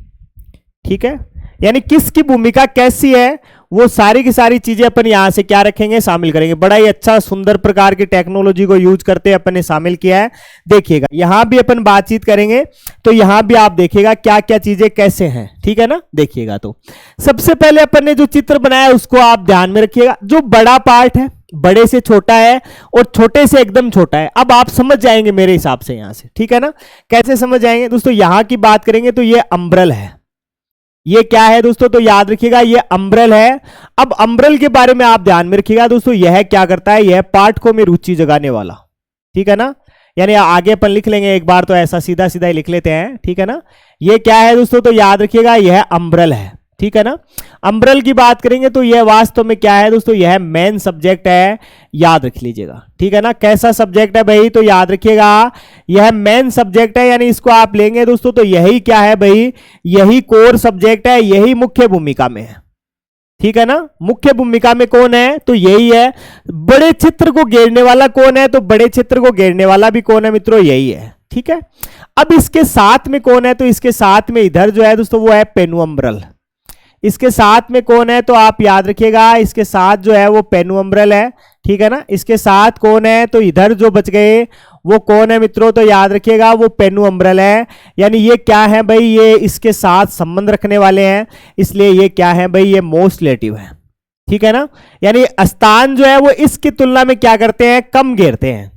ठीक है। यानी किसकी भूमिका कैसी है वो सारी की सारी चीजें अपन यहां से क्या रखेंगे, शामिल करेंगे। बड़ा ही अच्छा सुंदर प्रकार की टेक्नोलॉजी को यूज करते अपन ने शामिल किया है। देखिएगा यहां भी अपन बातचीत करेंगे तो यहां भी आप देखिएगा क्या क्या चीजें कैसे हैं, ठीक है ना। देखिएगा तो सबसे पहले अपन ने जो चित्र बनाया उसको आप ध्यान में रखिएगा। जो बड़ा पार्ट है बड़े से छोटा है और छोटे से एकदम छोटा है। अब आप समझ जाएंगे मेरे हिसाब से यहां से, ठीक है ना। कैसे समझ जाएंगे दोस्तों, यहां की बात करेंगे तो ये अम्ब्रेल है, ये क्या है दोस्तों, तो याद रखिएगा ये अम्ब्रेल है। अब अम्ब्रेल के बारे में आप ध्यान में रखिएगा दोस्तों, यह क्या करता है, यह पाठकों में रुचि जगाने वाला, ठीक है ना। यानी आगे अपन लिख लेंगे एक बार तो ऐसा सीधा सीधा ही लिख लेते हैं, ठीक है ना। ये क्या है दोस्तों, तो याद रखिएगा यह अम्ब्रेल है, ठीक है ना। अम्ब्रल की बात करेंगे तो यह वास्तव में क्या है दोस्तों, यह मेन सब्जेक्ट है, याद रख लीजिएगा, ठीक है ना। कैसा सब्जेक्ट है भाई, तो याद रखिएगा यह मेन सब्जेक्ट है, यानी इसको आप लेंगे दोस्तों तो यही क्या है भाई, यही कोर सब्जेक्ट है, यही मुख्य भूमिका में है, ठीक है ना। मुख्य भूमिका में कौन है, तो यही है। बड़े क्षेत्र को घेरने वाला कौन है, तो बड़े क्षेत्र को घेरने वाला भी कौन है मित्रों, यही है, ठीक है। अब इसके साथ में कौन है, तो इसके साथ में इधर जो है दोस्तों वो है पेनुअम्ब्रल। इसके साथ में कौन है, तो आप याद रखिएगा इसके साथ जो है वो पेनुअम्ब्रल है, ठीक है ना। इसके साथ कौन है, तो इधर जो बच गए वो कौन है मित्रों, तो याद रखिएगा वो पेनुअम्ब्रल है। यानी ये क्या है भाई, ये इसके साथ संबंध रखने वाले हैं, इसलिए ये क्या है भाई, ये मोस्ट रिलेटिव है, ठीक है ना। यानी स्थान जो है वो इसकी तुलना में क्या करते हैं, कम घेरते हैं,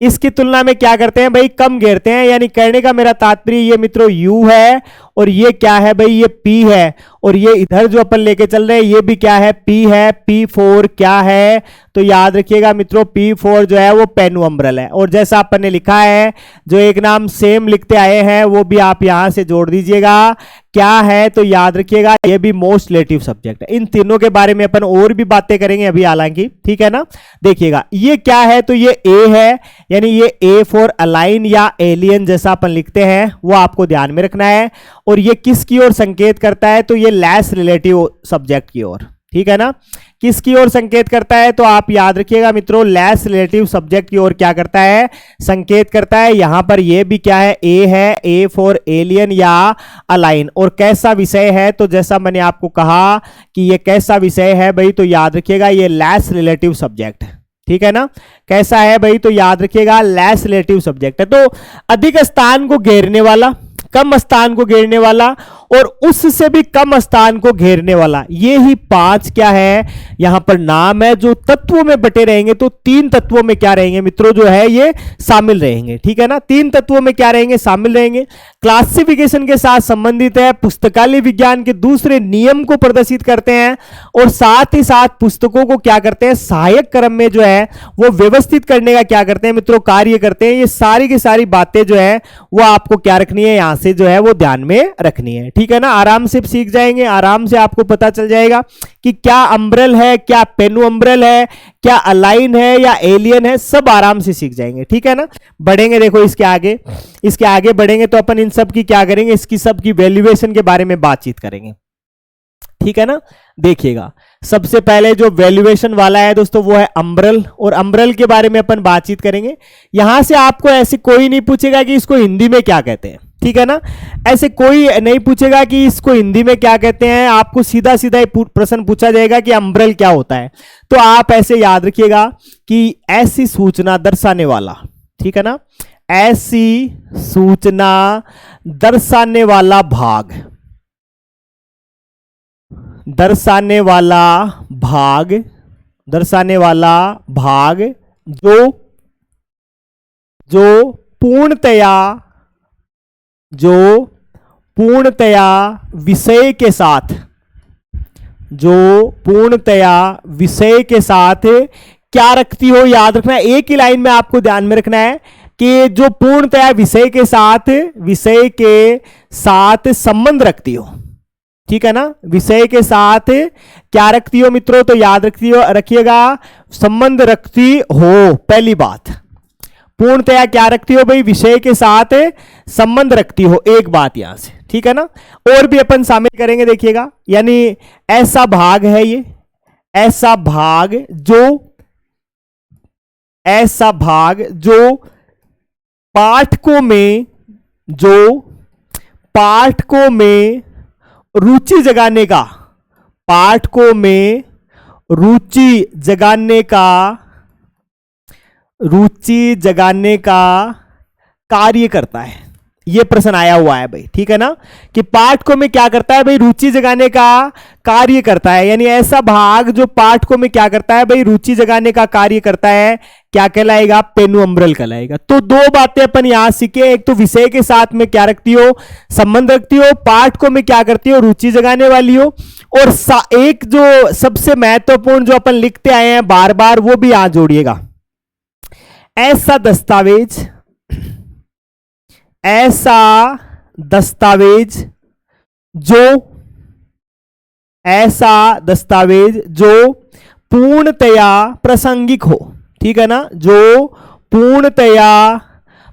इसकी तुलना में क्या करते हैं भाई, कम घेरते हैं। यानी कहने का मेरा तात्पर्य ये मित्रों U है, और ये क्या है भाई, ये P है, और ये इधर जो अपन लेके चल रहे हैं ये भी क्या है, P है। P4 क्या है, तो याद रखिएगा मित्रों P4 जो है वो पेनुअम्ब्रल है। और जैसा अपन ने लिखा है, जो एक नाम सेम लिखते आए हैं वो भी आप यहां से जोड़ दीजिएगा, क्या है, तो याद रखिएगा ये भी मोस्ट रिलेटिव सब्जेक्ट है। इन तीनों के बारे में अपन और भी बातें करेंगे अभी हालांकि, ठीक है ना। देखिएगा ये क्या है, तो ये A है, यानी ये A फॉर अलाइन या एलियन जैसा अपन लिखते हैं, वो आपको ध्यान में रखना है। और ये किसकी ओर संकेत करता है, तो ये लेस रिलेटिव सब्जेक्ट की ओर, ठीक है ना। किसकी ओर संकेत करता है, तो आप याद रखिएगा मित्रों लेस रिलेटिव सब्जेक्ट की ओर क्या करता है, संकेत करता है। यहां पर ये भी क्या है, A है, A फॉर एलियन या अलाइन। और कैसा विषय है, तो जैसा मैंने आपको कहा कि ये कैसा विषय है भाई, तो याद रखिएगा ये लेस रिलेटिव सब्जेक्ट है, ठीक है ना। कैसा है भाई, तो याद रखिएगा लेस रिलेटिव सब्जेक्ट है। तो अधिक स्थान को घेरने वाला, कम स्थान को घेरने वाला, और उससे भी कम स्थान को घेरने वाला, ये ही 5 क्या है यहां पर नाम है, जो तत्वों में बटे रहेंगे। तो 3 तत्वों में क्या रहेंगे मित्रों, जो है ये शामिल रहेंगे, ठीक है ना। 3 तत्वों में क्या रहेंगे, शामिल रहेंगे। क्लासिफिकेशन के साथ संबंधित है, पुस्तकालय विज्ञान के दूसरे नियम को प्रदर्शित करते हैं, और साथ ही साथ पुस्तकों को क्या करते हैं, सहायक क्रम में जो है वो व्यवस्थित करने का क्या करते हैं मित्रों, कार्य करते हैं। ये सारी की सारी बातें जो है वो आपको क्या रखनी है, यहां से जो है वो ध्यान में रखनी है, ठीक है ना। आराम से सीख जाएंगे, आराम से आपको पता चल जाएगा कि क्या अम्ब्रल है, क्या पेनुअम्ब्रल है, क्या अलाइन है या एलियन है, सब आराम से सीख जाएंगे, ठीक है ना। बढ़ेंगे, देखो इसके आगे बढ़ेंगे तो अपन इन सब की क्या करेंगे, इसकी सब की वैल्यूएशन के बारे में बातचीत करेंगे, ठीक है ना। देखिएगा सबसे पहले जो वैल्यूएशन वाला है दोस्तों वो है अम्ब्रल, और अम्ब्रल के बारे में अपन बातचीत करेंगे। यहां से आपको ऐसे कोई नहीं पूछेगा कि इसको हिंदी में क्या कहते हैं, ठीक है ना। ऐसे कोई नहीं पूछेगा कि इसको हिंदी में क्या कहते हैं, आपको सीधा सीधा प्रश्न पूछा जाएगा कि अम्ब्रल क्या होता है। तो आप ऐसे याद रखिएगा कि ऐसी सूचना दर्शाने वाला, ठीक है ना, ऐसी सूचना दर्शाने वाला भाग, दर्शाने वाला भाग जो पूर्णतया विषय के साथ क्या रखती हो, याद रखना है। एक ही लाइन में आपको ध्यान में रखना है कि जो पूर्णतया विषय के साथ संबंध रखती हो, ठीक है ना। विषय के साथ क्या रखती हो मित्रों, तो याद रखिएगा संबंध रखती हो। पहली बात, पूर्णतया क्या रखती हो भाई, विषय के साथ संबंध रखती हो, एक बात यहां से, ठीक है ना। और भी अपन शामिल करेंगे, देखिएगा। यानी ऐसा भाग है ये, ऐसा भाग जो पाठकों में रुचि जगाने का कार्य करता है। ये प्रश्न आया हुआ है भाई, ठीक है ना, कि पाठकों में क्या करता है भाई, रुचि जगाने का कार्य करता है। यानी ऐसा भाग जो पाठकों में क्या करता है भाई, रुचि जगाने का कार्य करता है, क्या कहलाएगा, पेनुअम्ब्रल कहलाएगा। तो 2 बातें अपन यहां सीखे, एक तो विषय के साथ में क्या रखती हो, संबंध रखती हो, पाठकों में क्या करती हो, रुचि जगाने वाली हो, और एक जो सबसे महत्वपूर्ण जो अपन लिखते आए हैं बार बार, वो भी यहां जोड़िएगा। ऐसा दस्तावेज जो ऐसा दस्तावेज जो पूर्णतया प्रासंगिक हो, ठीक है ना, जो पूर्णतया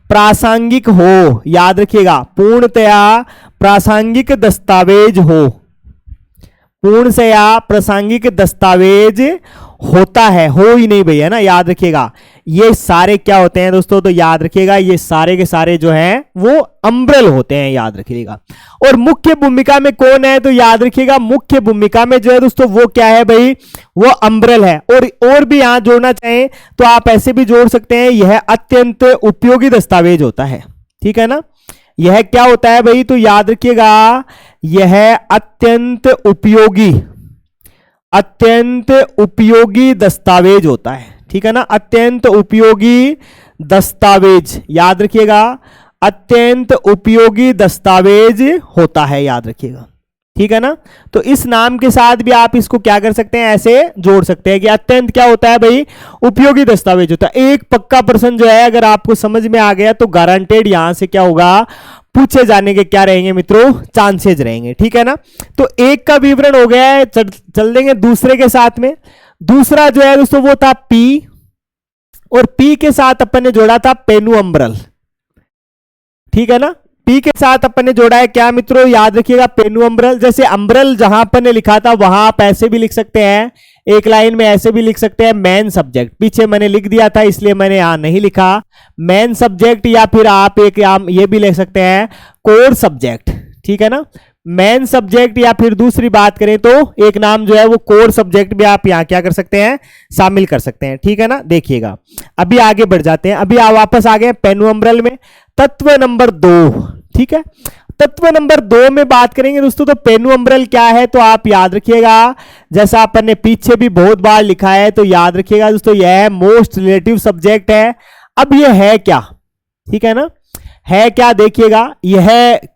प्रासंगिक हो, याद रखिएगा, पूर्णतया प्रासंगिक दस्तावेज हो, पूर्णतया प्रासंगिक दस्तावेज होता है, हो ही नहीं भैया ना, याद रखिएगा। ये सारे क्या होते हैं दोस्तों, तो याद रखिएगा ये सारे के सारे जो हैं वो अम्ब्रेल होते हैं, याद रखिएगा। और मुख्य भूमिका में कौन है, तो याद रखिएगा मुख्य भूमिका में जो है दोस्तों वो क्या है भाई, वो अम्ब्रेल है। और भी यहां जोड़ना चाहें तो आप ऐसे भी जोड़ सकते हैं, यह अत्यंत उपयोगी दस्तावेज होता है, ठीक है ना। यह क्या होता है भाई, तो याद रखिएगा यह अत्यंत उपयोगी दस्तावेज होता है, ठीक है ना, अत्यंत उपयोगी दस्तावेज, याद रखिएगा, अत्यंत उपयोगी दस्तावेज होता है, याद रखिएगा, ठीक है ना। तो इस नाम के साथ भी आप इसको क्या कर सकते हैं, ऐसे जोड़ सकते हैं कि अत्यंत क्या होता है भाई, उपयोगी दस्तावेज होता है। एक पक्का प्रश्न जो है अगर आपको समझ में आ गया तो गारंटेड यहां से क्या होगा, पूछे जाने के क्या रहेंगे मित्रों, चांसेज रहेंगे, ठीक है ना। तो एक का विवरण हो गया है, चल देंगे दूसरे के साथ में। दूसरा जो है दोस्तों वो था पी, और पी के साथ अपन ने जोड़ा था पेनु अम्ब्रेल, ठीक है ना। पी के साथ अपन ने जोड़ा है क्या मित्रों, याद रखिएगा पेनु अम्ब्रेल। जैसे अम्ब्रेल जहां अपन ने लिखा था वहां आप ऐसे भी लिख सकते हैं, एक लाइन में ऐसे भी लिख सकते हैं, मेन सब्जेक्ट, पीछे मैंने लिख दिया था इसलिए मैंने यहां नहीं लिखा मेन सब्जेक्ट, या फिर आप एक ये भी लिख सकते हैं कोर सब्जेक्ट, ठीक है ना, मेन सब्जेक्ट। या फिर दूसरी बात करें तो एक नाम जो है वो कोर सब्जेक्ट भी आप यहां क्या कर सकते हैं, शामिल कर सकते हैं, ठीक है ना। देखिएगा अभी आगे बढ़ जाते हैं, अभी आप वापस आ गए पेनु अम्ब्रेल में। तत्व नंबर 2, ठीक है, तत्व नंबर 2 में बात करेंगे दोस्तों, तो पेनु अम्ब्रेल क्या है, तो आप याद रखिएगा जैसा अपन ने पीछे भी बहुत बार लिखा है, तो याद रखिएगा दोस्तों यह मोस्ट रिलेटिव सब्जेक्ट है। अब यह है क्या, ठीक है ना, है क्या, देखिएगा यह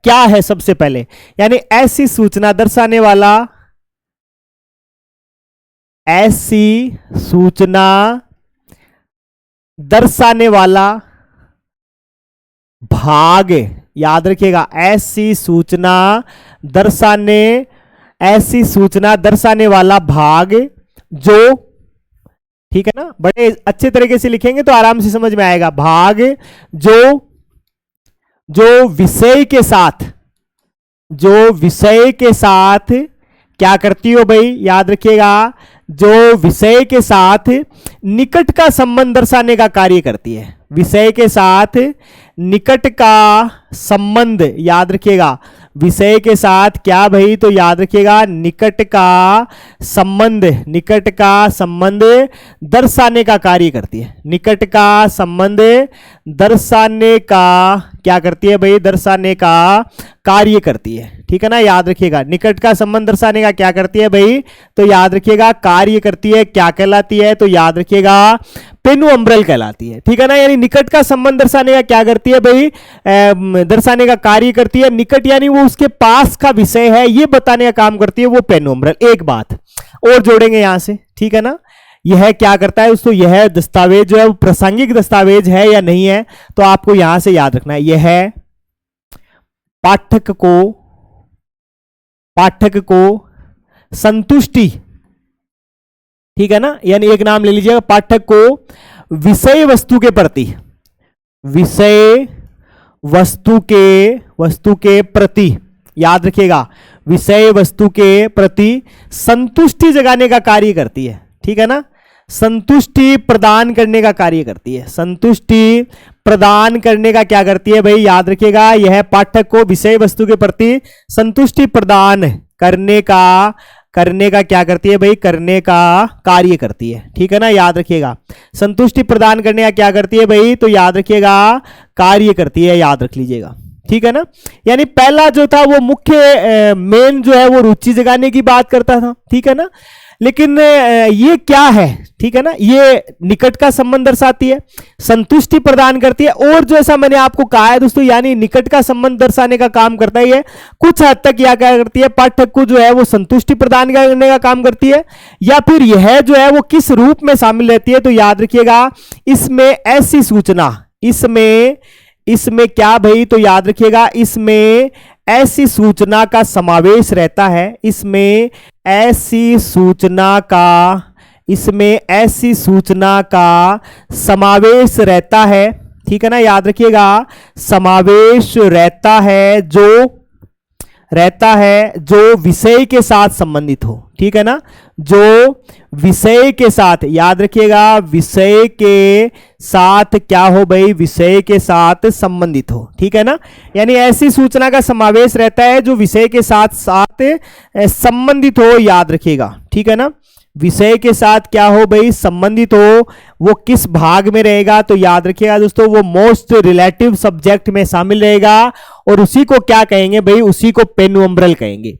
क्या है, सबसे पहले यानी ऐसी सूचना दर्शाने वाला, ऐसी सूचना दर्शाने वाला भाग, याद रखिएगा ऐसी सूचना दर्शाने वाला भाग जो, ठीक है ना, बड़े अच्छे तरीके से लिखेंगे तो आराम से समझ में आएगा, भाग जो विषय के साथ क्या करती हो भाई, याद रखिएगा जो विषय के साथ निकट का संबंध दर्शाने का कार्य करती है, विषय के साथ निकट का संबंध, याद रखिएगा विषय के साथ क्या भाई, तो याद रखिएगा निकट का संबंध दर्शाने का कार्य करती है, निकट का संबंध दर्शाने का क्या करती है भाई, दर्शाने का कार्य करती है, ठीक है ना। याद रखिएगा निकट का संबंध दर्शाने का क्या करती है भाई, तो याद रखिएगा कार्य करती है, क्या कहलाती है, तो याद रखिएगा पेनु अम्ब्रेल कहलाती है, ठीक है ना। यानी निकट का संबंध दर्शाने का क्या करती है भाई, दर्शाने का कार्य करती है, निकट यानी वो उसके पास का विषय है ये बताने का काम करती है वो पेनु अम्ब्रेल। एक बात और जोड़ेंगे यहां से, ठीक है ना, यह क्या करता है दोस्तों, यह दस्तावेज जो है वो प्रासंगिक दस्तावेज है या नहीं है, तो आपको यहां से याद रखना है यह पाठक को संतुष्टि, ठीक है ना, यानी एक नाम ले लीजिएगा, पाठक को विषय वस्तु के प्रति, याद रखिएगा विषय वस्तु के प्रति संतुष्टि जगाने का कार्य करती है, ठीक है ना, संतुष्टि प्रदान करने का कार्य करती है, संतुष्टि प्रदान करने का क्या करती है भाई, याद रखिएगा यह पाठक को विषय वस्तु के प्रति संतुष्टि प्रदान करने का क्या करती है भाई, करने का कार्य करती है, ठीक है ना। याद रखिएगा संतुष्टि प्रदान करने का क्या करती है भाई, तो याद रखिएगा कार्य करती है, याद रख लीजिएगा, ठीक है ना। यानी पहला जो था वो मुख्य मेन जो है वो रुचि जगाने की बात करता था, ठीक है ना, लेकिन ये क्या है, ठीक है ना, ये निकट का संबंध दर्शाती है, संतुष्टि प्रदान करती है, और जो ऐसा मैंने आपको कहा है दोस्तों यानी निकट का संबंध दर्शाने का काम करता है, कुछ हद तक क्या करती है, पाठक को जो है वो संतुष्टि प्रदान करने का काम करती है, या फिर यह जो है वो किस रूप में शामिल रहती है, तो याद रखिएगा इसमें ऐसी सूचना, इसमें क्या भाई, तो याद रखिएगा इसमें ऐसी सूचना का समावेश रहता है, इसमें ऐसी सूचना का समावेश रहता है, ठीक है ना, याद रखिएगा, समावेश रहता है जो विषय के साथ संबंधित हो, ठीक है ना, जो विषय के साथ, याद रखिएगा, विषय के साथ क्या हो भाई, विषय के साथ संबंधित हो, ठीक है ना, यानी ऐसी सूचना का समावेश रहता है जो विषय के साथ संबंधित हो, याद रखिएगा, ठीक है ना, विषय के साथ क्या हो भाई, संबंधित हो। वो किस भाग में रहेगा, तो याद रखिएगा दोस्तों, वो मोस्ट रिलेटिव सब्जेक्ट में शामिल रहेगा, और उसी को क्या कहेंगे भाई, उसी को पेनुम्ब्रल कहेंगे।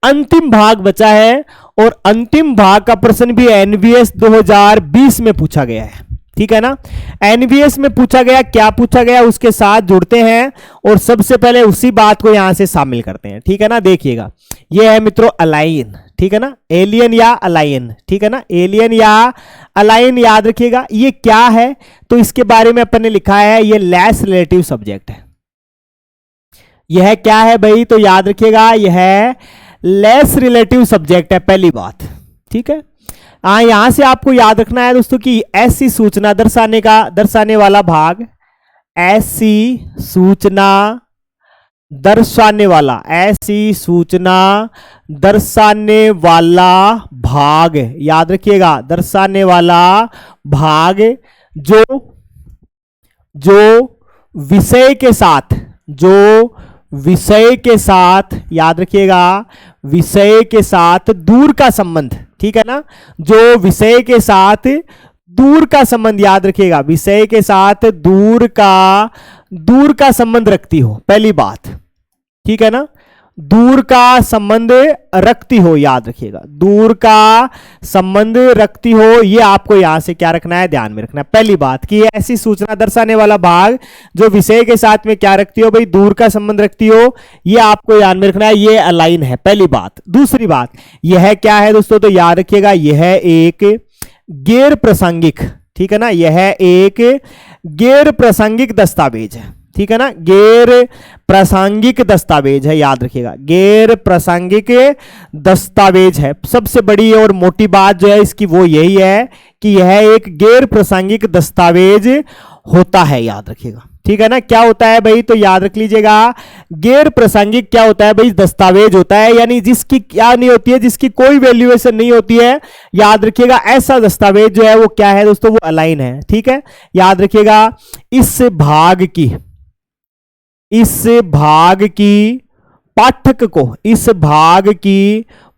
अंतिम भाग बचा है, और अंतिम भाग का प्रश्न भी एनवीएस 2020 में पूछा गया है, ठीक है ना, एनवीएस में पूछा गया, क्या पूछा गया उसके साथ जुड़ते हैं, और सबसे पहले उसी बात को यहां से शामिल करते हैं, ठीक है ना। देखिएगा, ये है मित्रों अलाइन, ठीक है ना, एलियन या अलाइन, ठीक है ना, एलियन या अलाइन, याद रखिएगा। ये क्या है, तो इसके बारे में अपन ने लिखा है, ये लेस रिलेटिव सब्जेक्ट है। यह क्या है भाई, तो याद रखिएगा, यह लेस रिलेटिव सब्जेक्ट है, पहली बात, ठीक है। यहां से आपको याद रखना है दोस्तों कि ऐसी सूचना दर्शाने वाला भाग, ऐसी सूचना दर्शाने वाला भाग, याद रखिएगा, दर्शाने वाला भाग जो विषय के साथ, याद रखिएगा, विषय के साथ दूर का संबंध, ठीक है ना, जो विषय के साथ दूर का संबंध, याद रखिएगा, विषय के साथ दूर का संबंध रखती हो, पहली बात, ठीक है ना, दूर का संबंध रखती हो, याद रखिएगा, दूर का संबंध रखती हो, ये आपको यहां से क्या रखना है, ध्यान में रखना है, पहली बात कि ऐसी सूचना दर्शाने वाला भाग जो विषय के साथ में क्या रखती हो भाई, दूर का संबंध रखती हो, ये आपको ध्यान में रखना है, ये अलाइन है, पहली बात। दूसरी बात, यह क्या है दोस्तों, तो याद रखिएगा, यह एक गैर प्रासंगिक, ठीक है ना, यह एक गैर प्रासंगिक दस्तावेज है, ठीक है ना, गैर प्रासंगिक दस्तावेज है, याद रखिएगा, गैर प्रासंगिक दस्तावेज है। सबसे बड़ी और मोटी बात जो है इसकी वो यही है कि यह एक गैर प्रासंगिक दस्तावेज होता है, याद रखिएगा, ठीक है ना। क्या होता है भाई, तो याद रख लीजिएगा, गैर प्रासंगिक क्या होता है भाई, दस्तावेज होता है, यानी जिसकी क्या नहीं होती है, जिसकी कोई वैल्यूएशन नहीं होती है, याद रखिएगा, ऐसा दस्तावेज जो है वो क्या है दोस्तों, वो अलाइन है, ठीक है, याद रखिएगा। इस भाग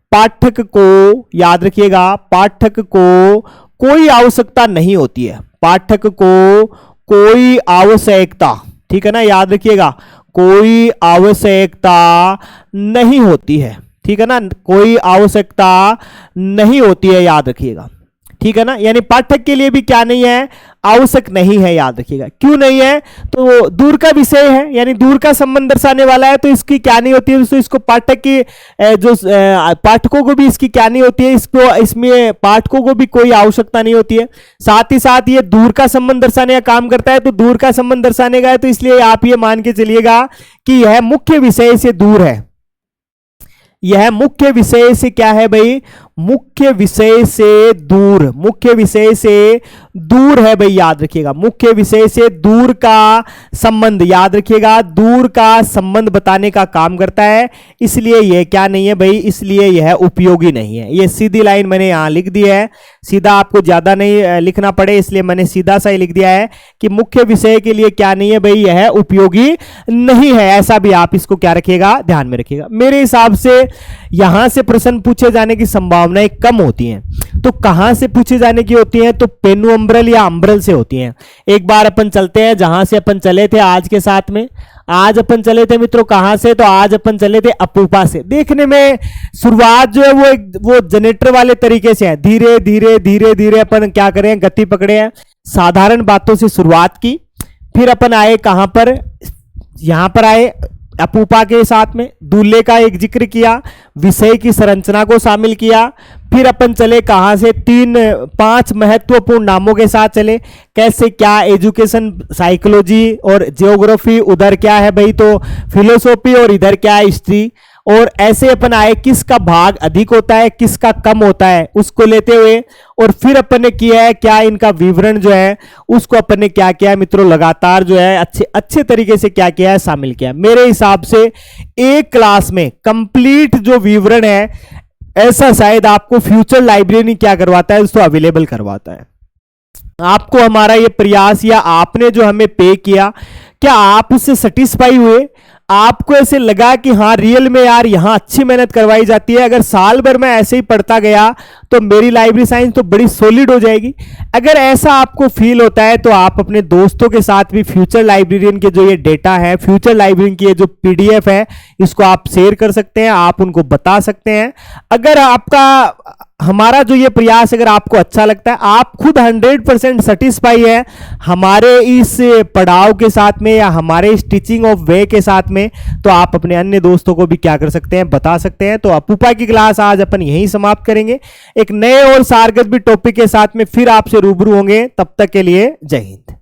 पाठक को याद रखिएगा, पाठक को कोई आवश्यकता नहीं होती है, पाठक को कोई आवश्यकता, ठीक है ना, याद रखिएगा, कोई आवश्यकता नहीं होती है, ठीक है ना, कोई आवश्यकता नहीं होती है, याद रखिएगा, ठीक है ना, यानी पाठक के लिए भी क्या नहीं है, आवश्यक नहीं है, याद रखिएगा। क्यों नहीं है, तो दूर का विषय है, यानी दूर का संबंध दर्शाने वाला है, तो इसकी क्या नहीं होती है, तो इसको पाठक की जो पाठकों को भी इसकी क्या नहीं होती है, इसमें पाठकों को भी कोई आवश्यकता नहीं होती है। साथ ही साथ ये दूर का संबंध दर्शाने का काम करता है, तो दूर का संबंध दर्शाने का है, तो इसलिए आप ये मान के चलिएगा कि यह मुख्य विषय से दूर है। यह मुख्य विषय से क्या है भाई, मुख्य विषय से दूर है भाई, याद रखिएगा, मुख्य विषय से दूर का संबंध, याद रखिएगा, दूर का संबंध बताने का काम करता है, इसलिए यह क्या नहीं है भाई, इसलिए यह उपयोगी नहीं है। यह सीधी लाइन मैंने यहां लिख दी है, सीधा आपको ज्यादा नहीं लिखना पड़े, इसलिए मैंने सीधा सा ही लिख दिया है कि मुख्य विषय के लिए क्या नहीं है भाई, यह उपयोगी नहीं है, ऐसा भी आप इसको क्या रखिएगा, ध्यान में रखिएगा। मेरे हिसाब से यहां से प्रश्न पूछे जाने की संभावनाएं कम होती हैं, तो कहां से पूछे जाने की होती हैं, तो पेनुम्ब्रल या अम्ब्रल से होती हैं। एक बार अपन चलते हैं जहां से अपन चले थे आज के साथ में, आज अपन चले थे मित्रों कहां से, तो आज अपन चले थे अपूपा से। देखने में शुरुआत जो है वो जनरेटर वाले तरीके से है, धीरे धीरे धीरे धीरे अपन क्या करें, गति पकड़े हैं, साधारण बातों से शुरुआत की, फिर अपन आए कहां पर, यहां पर आए अपूपा के साथ में दूल्हे का एक जिक्र किया, विषय की संरचना को शामिल किया, फिर अपन चले कहाँ से 5 महत्वपूर्ण नामों के साथ चले, कैसे क्या एजुकेशन साइकोलॉजी और जियोग्राफी, उधर क्या है भाई तो फिलोसॉफी और इधर क्या है हिस्ट्री, और ऐसे अपन आए किसका भाग अधिक होता है किसका कम होता है उसको लेते हुए, और फिर अपन ने किया है क्या इनका विवरण जो है उसको अपन ने क्या किया है मित्रों, लगातार जो है अच्छे तरीके से क्या किया है, शामिल किया। मेरे हिसाब से एक क्लास में कंप्लीट जो विवरण है ऐसा शायद आपको फ्यूचर लाइब्रेरी क्या करवाता है दोस्तों, अवेलेबल करवाता है। आपको हमारा ये प्रयास या आपने जो हमें पे किया, क्या आप उससे सेटिस्फाई हुए? आपको ऐसे लगा कि हाँ रियल में यार यहां अच्छी मेहनत करवाई जाती है, अगर साल भर में ऐसे ही पढ़ता गया तो मेरी लाइब्रेरी साइंस तो बड़ी सॉलिड हो जाएगी। अगर ऐसा आपको फील होता है तो आप अपने दोस्तों के साथ भी फ्यूचर लाइब्रेरियन के जो ये डेटा है, फ्यूचर लाइब्रेरियन की ये जो पीडीएफ है, इसको आप शेयर कर सकते हैं, आप उनको बता सकते हैं। अगर आपका हमारा जो ये प्रयास अगर आपको अच्छा लगता है, आप खुद 100% सेटिस्फाई है हमारे इस पढ़ाव के साथ में या हमारे इस टीचिंग ऑफ वे के साथ में, तो आप अपने अन्य दोस्तों को भी क्या कर सकते हैं, बता सकते हैं। तो अपूपा की क्लास आज अपन यहीं समाप्त करेंगे, एक नए और सारगर्भित टॉपिक के साथ में फिर आपसे रूबरू होंगे। तब तक के लिए जय हिंद।